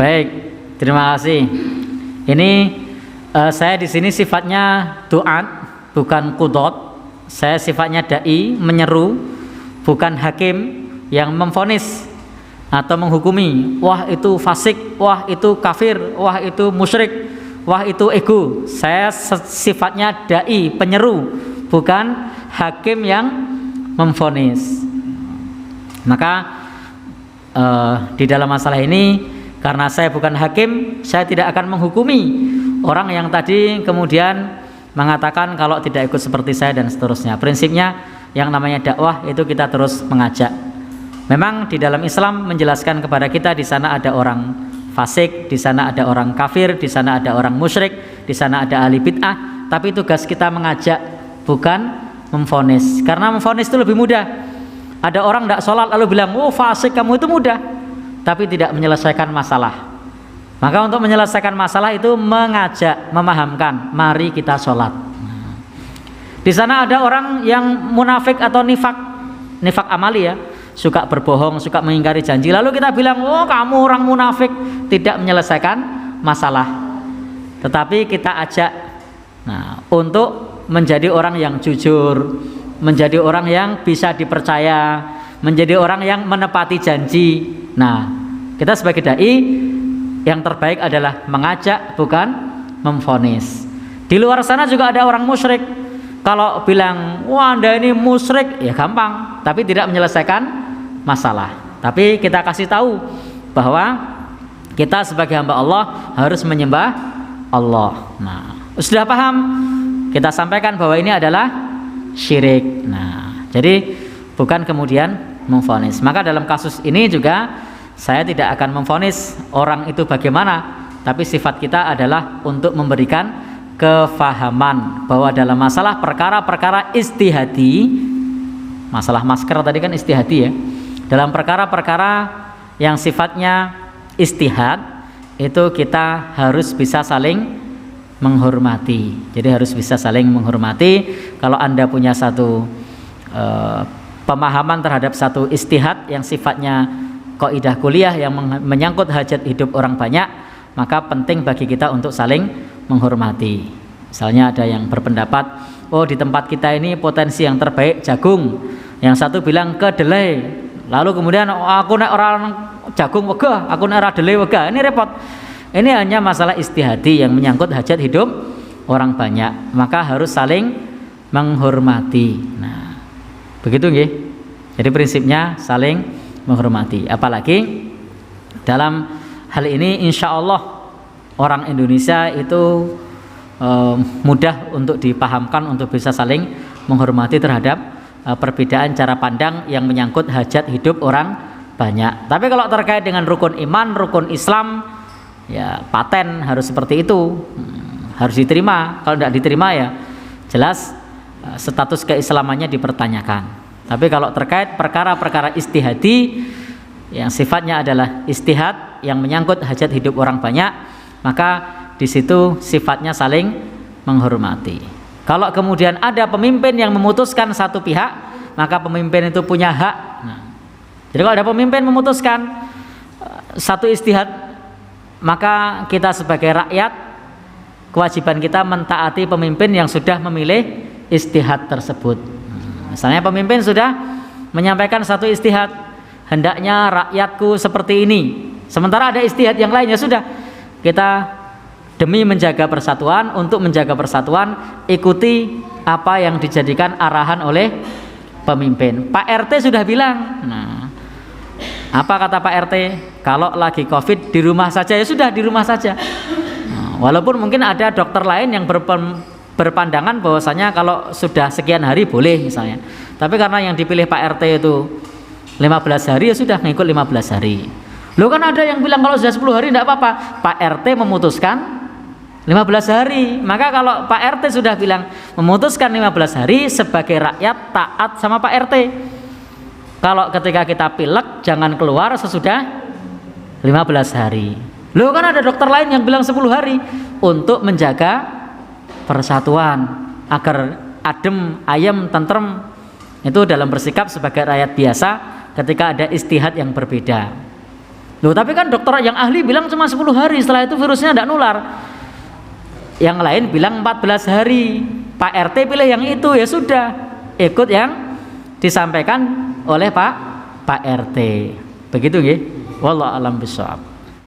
Baik, terima kasih. Ini saya di sini sifatnya duat, bukan qudot. Saya sifatnya dai, menyeru, bukan hakim yang memvonis atau menghukumi. Wah itu fasik, wah itu kafir, wah itu musyrik, wah itu ego. Saya sifatnya dai, penyeru, bukan hakim yang memvonis. Maka di dalam masalah ini, karena saya bukan hakim, saya tidak akan menghukumi orang yang tadi kemudian mengatakan kalau tidak ikut seperti saya dan seterusnya. Prinsipnya yang namanya dakwah itu kita terus mengajak. Memang di dalam Islam menjelaskan kepada kita di sana ada orang fasik, di sana ada orang kafir, di sana ada orang musyrik, di sana ada ahli bid'ah. Tapi tugas kita mengajak, bukan memvonis. Karena memvonis itu lebih mudah. Ada orang tidak sholat lalu bilang, oh fasik kamu itu mudah, tapi tidak menyelesaikan masalah. Maka untuk menyelesaikan masalah itu mengajak, memahamkan, mari kita sholat. Di sana ada orang yang munafik atau nifak amali ya, suka berbohong, suka mengingkari janji. Lalu kita bilang, oh kamu orang munafik, tidak menyelesaikan masalah. Tetapi kita ajak, untuk menjadi orang yang jujur, menjadi orang yang bisa dipercaya, menjadi orang yang menepati janji. Nah, kita sebagai dai yang terbaik adalah mengajak, bukan memvonis. Di luar sana juga ada orang musyrik. Kalau bilang, wah Anda ini musyrik, ya gampang, tapi tidak menyelesaikan masalah. Tapi kita kasih tahu bahwa kita sebagai hamba Allah harus menyembah Allah. Nah, sudah paham? Kita sampaikan bahwa ini adalah syirik. Nah, jadi bukan kemudian memvonis. Maka dalam kasus ini juga saya tidak akan memvonis orang itu bagaimana, tapi sifat kita adalah untuk memberikan kefahaman bahwa dalam masalah perkara-perkara istihadi, masalah masker tadi kan istihadi ya, dalam perkara-perkara yang sifatnya istihad itu kita harus bisa saling menghormati. Jadi harus bisa saling menghormati. Kalau Anda punya satu pemahaman terhadap satu istihad yang sifatnya kaidah kuliah yang menyangkut hajat hidup orang banyak, maka penting bagi kita untuk saling menghormati. Misalnya ada yang berpendapat, oh di tempat kita ini potensi yang terbaik jagung, yang satu bilang kedelai, lalu kemudian oh, aku nek orang jagung wegah, aku nek ora delai wegah. Ini repot. Ini hanya masalah istihadi yang menyangkut hajat hidup orang banyak, maka harus saling menghormati. Nah, begitu nggih. Jadi prinsipnya saling menghormati. Apalagi dalam hal ini insya Allah orang Indonesia itu mudah untuk dipahamkan untuk bisa saling menghormati terhadap perbedaan cara pandang yang menyangkut hajat hidup orang banyak. Tapi kalau terkait dengan rukun iman, rukun Islam, ya paten harus seperti itu, harus diterima. Kalau tidak diterima ya jelas status keislamannya dipertanyakan. Tapi kalau terkait perkara-perkara istihadi yang sifatnya adalah istihad yang menyangkut hajat hidup orang banyak, maka di situ sifatnya saling menghormati. Kalau kemudian ada pemimpin yang memutuskan satu pihak, maka pemimpin itu punya hak. Jadi kalau ada pemimpin memutuskan satu istihad, maka kita sebagai rakyat kewajiban kita mentaati pemimpin yang sudah memilih istihad tersebut. Misalnya pemimpin sudah menyampaikan satu istihad, hendaknya rakyatku seperti ini, sementara ada istihad yang lainnya, sudah kita demi menjaga persatuan, untuk menjaga persatuan ikuti apa yang dijadikan arahan oleh pemimpin. Pak RT sudah bilang, nah apa kata Pak RT? Kalau lagi COVID di rumah saja, ya sudah di rumah saja. Nah, walaupun mungkin ada dokter lain yang berpandangan bahwasanya kalau sudah sekian hari boleh misalnya. Tapi karena yang dipilih Pak RT itu 15 hari, ya sudah ngikut 15 hari. Loh kan ada yang bilang kalau sudah 10 hari tidak apa-apa. Pak RT memutuskan 15 hari. Maka kalau Pak RT sudah bilang memutuskan 15 hari, sebagai rakyat taat sama Pak RT. Kalau ketika kita pilek jangan keluar sesudah 15 hari. Loh kan ada dokter lain yang bilang 10 hari, untuk menjaga persatuan agar adem, ayem, tentrem. Itu dalam bersikap sebagai rakyat biasa ketika ada istihad yang berbeda. Loh, tapi kan dokter yang ahli bilang cuma 10 hari, setelah itu virusnya tidak nular. Yang lain bilang 14 hari. Pak RT pilih yang itu, ya sudah, ikut yang disampaikan oleh Pak RT. Begitu nggih. Wallahu a'lam bishawab.